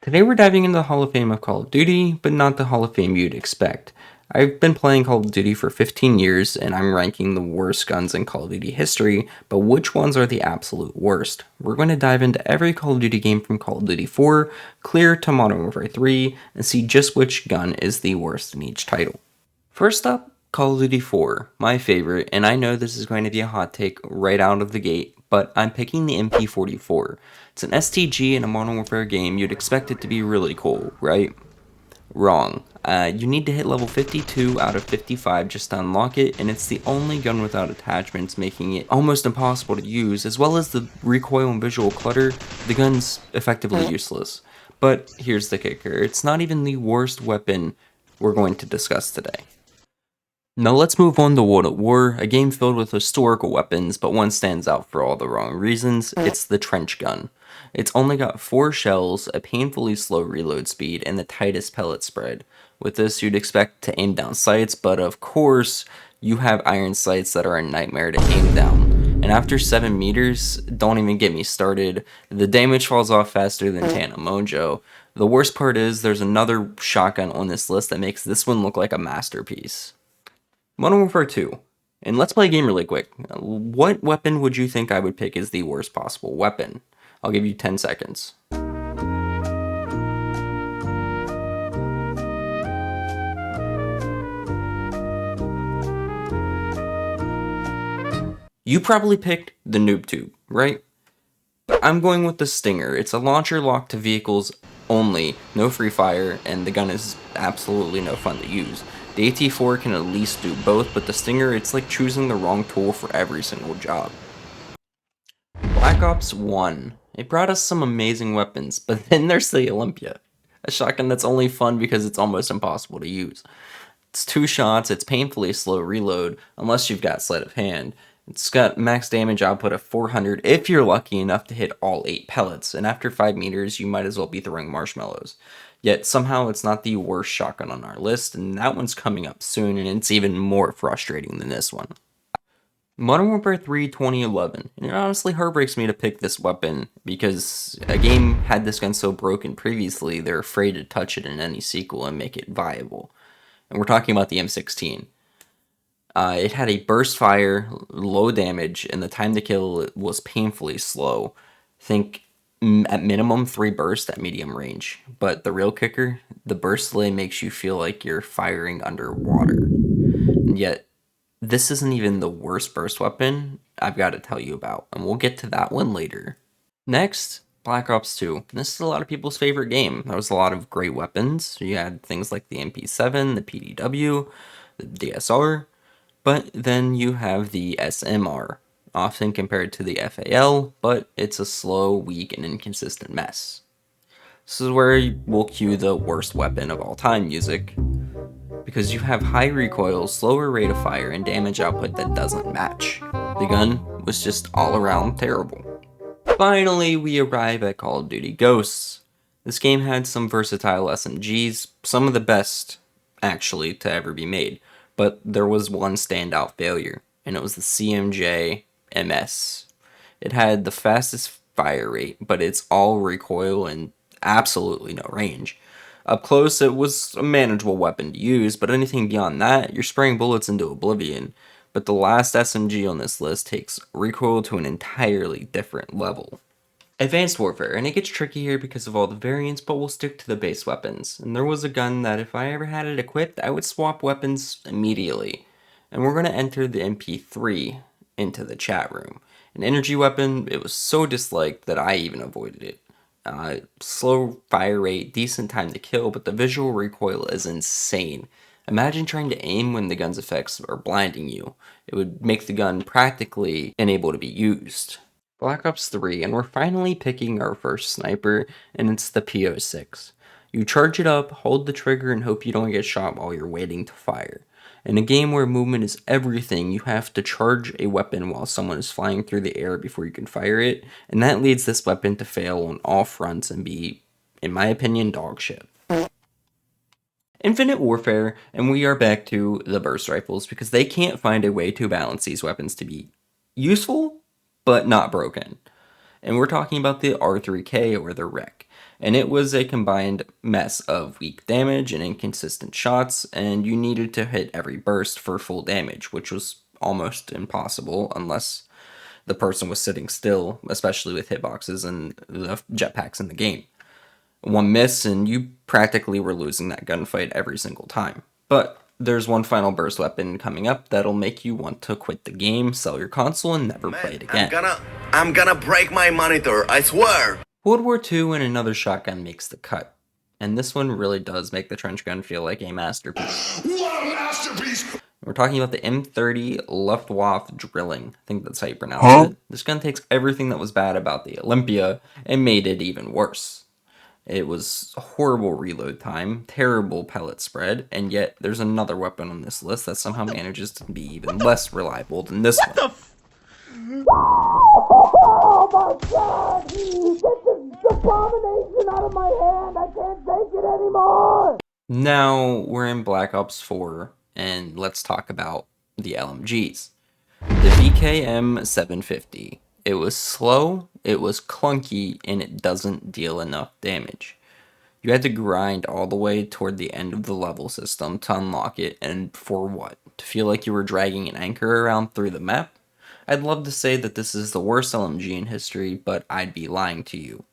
Today we're diving into the Hall of Fame of Call of Duty, but not the Hall of Fame you'd expect. I've been playing Call of Duty for 15 years, and I'm ranking the worst guns in Call of Duty history, but which ones are the absolute worst? We're going to dive into every Call of Duty game from Call of Duty 4, clear to Modern Warfare 3, and see just which gun is the worst in each title. First up, Call of Duty 4, my favorite, and I know this is going to be a hot take right out of the gate, but I'm picking the MP44. It's an STG in a Modern Warfare game. You'd expect it to be really cool, right? Wrong. You need to hit level 52 out of 55 just to unlock it, and it's the only gun without attachments, making it almost impossible to use. As well as the recoil and visual clutter, the gun's effectively useless. But here's the kicker, it's not even the worst weapon we're going to discuss today. Now let's move on to World at War, a game filled with historical weapons, but one stands out for all the wrong reasons. It's the trench gun. It's only got 4 shells, a painfully slow reload speed, and the tightest pellet spread. With this, you'd expect to aim down sights, but of course, you have iron sights that are a nightmare to aim down. And after 7 meters, don't even get me started, the damage falls off faster than Tana Monjo. The worst part is, there's another shotgun on this list that makes this one look like a masterpiece. Modern Warfare 2. And let's play a game really quick. What weapon would you think I would pick as the worst possible weapon? I'll give you 10 seconds. You probably picked the Noob Tube, right? I'm going with the Stinger. It's a launcher locked to vehicles only, no free fire, and the gun is absolutely no fun to use. The AT-4 can at least do both, but the Stinger, it's like choosing the wrong tool for every single job. Black Ops 1. It brought us some amazing weapons, but then there's the Olympia. A shotgun that's only fun because it's almost impossible to use. It's 2 shots, it's painfully slow reload, unless you've got sleight of hand. It's got max damage output of 400 if you're lucky enough to hit all 8 pellets, and after 5 meters you might as well be throwing marshmallows. Yet somehow it's not the worst shotgun on our list, and that one's coming up soon, and it's even more frustrating than this one. Modern Warfare 3 2011, and it honestly heartbreaks me to pick this weapon, because a game had this gun so broken previously, they're afraid to touch it in any sequel and make it viable. And we're talking about the M16. It had a burst fire, low damage, and the time to kill was painfully slow. Think at minimum 3 bursts at medium range. But the real kicker, the burst delay makes you feel like you're firing underwater. And yet, this isn't even the worst burst weapon I've got to tell you about, and we'll get to that one later. Next, Black Ops 2. This is a lot of people's favorite game. There was a lot of great weapons. You had things like the MP7, the PDW, the DSR, but then you have the SMR, often compared to the FAL, but it's a slow, weak, and inconsistent mess. This is where we'll cue the worst weapon of all time music, because you have high recoil, slower rate of fire, and damage output that doesn't match. The gun was just all around terrible. Finally, we arrive at Call of Duty Ghosts. This game had some versatile SMGs, some of the best, actually, to ever be made. But there was one standout failure, and it was the CMJ MS. It had the fastest fire rate, but it's all recoil and absolutely no range. Up close, it was a manageable weapon to use, but anything beyond that, you're spraying bullets into oblivion. But the last SMG on this list takes recoil to an entirely different level. Advanced Warfare, and it gets tricky here because of all the variants, but we'll stick to the base weapons. And there was a gun that if I ever had it equipped, I would swap weapons immediately. And we're going to enter the MP3 into the chat room. An energy weapon, it was so disliked that I even avoided it. Slow fire rate, decent time to kill, but the visual recoil is insane. Imagine trying to aim when the gun's effects are blinding you. It would make the gun practically unable to be used. Black Ops 3, and we're finally picking our first sniper, and it's the PO6. You charge it up, hold the trigger, and hope you don't get shot while you're waiting to fire. In a game where movement is everything, you have to charge a weapon while someone is flying through the air before you can fire it, and that leads this weapon to fail on all fronts and be, in my opinion, dog shit. Infinite Warfare, and we are back to the burst rifles because they can't find a way to balance these weapons to be useful, but not broken. And we're talking about the R3K or the Wreck. And it was a combined mess of weak damage and inconsistent shots, and you needed to hit every burst for full damage, which was almost impossible unless the person was sitting still, especially with hitboxes and the jetpacks in the game. One miss and you practically were losing that gunfight every single time. But there's one final burst weapon coming up that'll make you want to quit the game, sell your console, and never play it again. I'm gonna break my monitor, I swear! World War II and another shotgun makes the cut. And this one really does make the trench gun feel like a masterpiece. What a masterpiece! We're talking about the M30 Luftwaffe Drilling. I think that's how you pronounce it. This gun takes everything that was bad about the Olympia and made it even worse. It was horrible reload time, terrible pellet spread, and yet there's another weapon on this list that somehow manages to be even less reliable than this one. Oh my god! Get this abomination out of my hand! I can't take it anymore! Now we're in Black Ops 4, and let's talk about the LMGs. The VKM 750. It was slow, it was clunky, and it doesn't deal enough damage. You had to grind all the way toward the end of the level system to unlock it, and for what? To feel like you were dragging an anchor around through the map? I'd love to say that this is the worst LMG in history, but I'd be lying to you.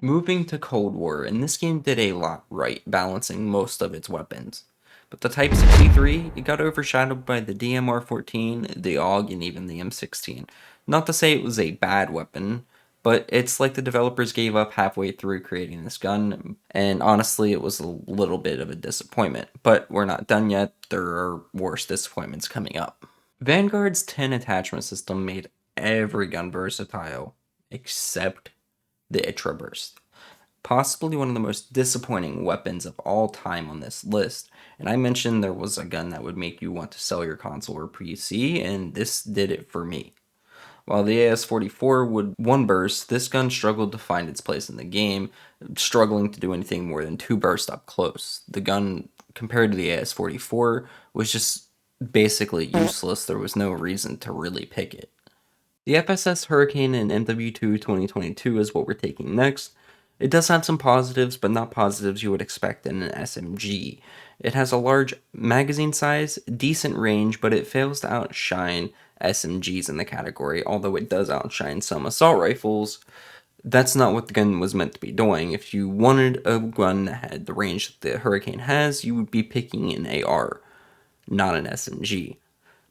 Moving to Cold War, and this game did a lot right, balancing most of its weapons. But the Type 63, it got overshadowed by the DMR-14, the AUG, and even the M16. Not to say it was a bad weapon, but it's like the developers gave up halfway through creating this gun, and honestly it was a little bit of a disappointment. But we're not done yet, there are worse disappointments coming up. Vanguard's 10 attachment system made every gun versatile, except the Itra Burst. Possibly one of the most disappointing weapons of all time on this list, and I mentioned there was a gun that would make you want to sell your console or PC, and this did it for me. While the AS-44 would one burst, this gun struggled to find its place in the game, struggling to do anything more than 2 bursts up close. The gun, compared to the AS-44, was just basically useless. There was no reason to really pick it. The FSS Hurricane in MW2 2022 is what we're taking next. It does have some positives, but not positives you would expect in an SMG. It has a large magazine size, decent range, but it fails to outshine SMGs in the category, although it does outshine some assault rifles. That's not what the gun was meant to be doing. If you wanted a gun that had the range that the Hurricane has, you would be picking an AR, not an SMG.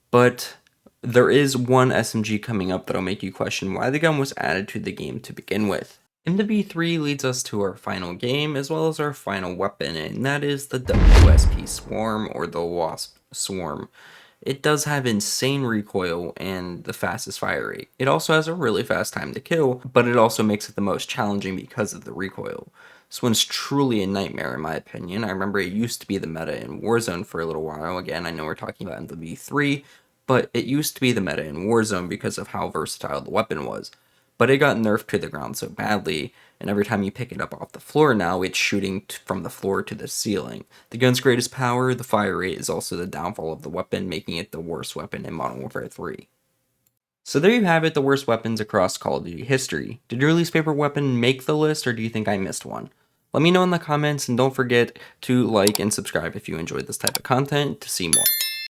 But there is one SMG coming up that'll make you question why the gun was added to the game to begin with. MW3 leads us to our final game, as well as our final weapon, and that is the WSP Swarm, or the Wasp Swarm. It does have insane recoil and the fastest fire rate. It also has a really fast time to kill, but it also makes it the most challenging because of the recoil. This one's truly a nightmare in my opinion. I remember it used to be the meta in Warzone for a little while. Again, I know we're talking about MW3, but it used to be the meta in Warzone because of how versatile the weapon was. But it got nerfed to the ground so badly, and every time you pick it up off the floor now, it's shooting from the floor to the ceiling. The gun's greatest power, the fire rate, is also the downfall of the weapon, making it the worst weapon in Modern Warfare 3. So there you have it, the worst weapons across Call of Duty history. Did your least favorite weapon make the list, or do you think I missed one? Let me know in the comments, and don't forget to like and subscribe if you enjoyed this type of content to see more.